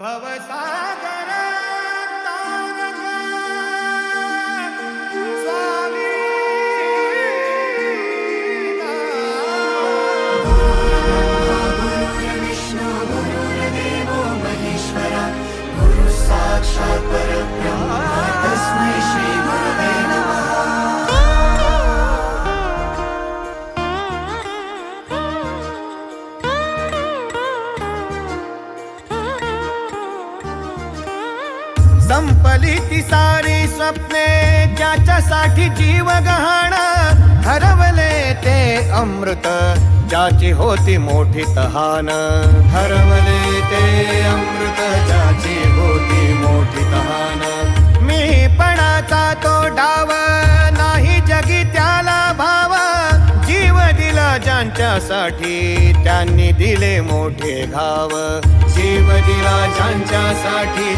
भवसागर तारक स्वामी विष्णु गुरुर्देवो महेश्वरा गुरु साक्षात् परब्रह्म तस्मै श्री गुरवे नमः। संपली ती सारी स्वप्ने ज्याच्यासाठी जीव गहाण हरवले ते अमृत ज्याची होती मोठी तहान हरवले ते अमृत ज्याची होती मोठी तहान मीपणाचा तो डाव नाही जगी त्याला भाव जीव दिला ज्यांच्यासाठी त्यांनी दिले मोठे घाव जीव दिला ज्यांच्यासाठी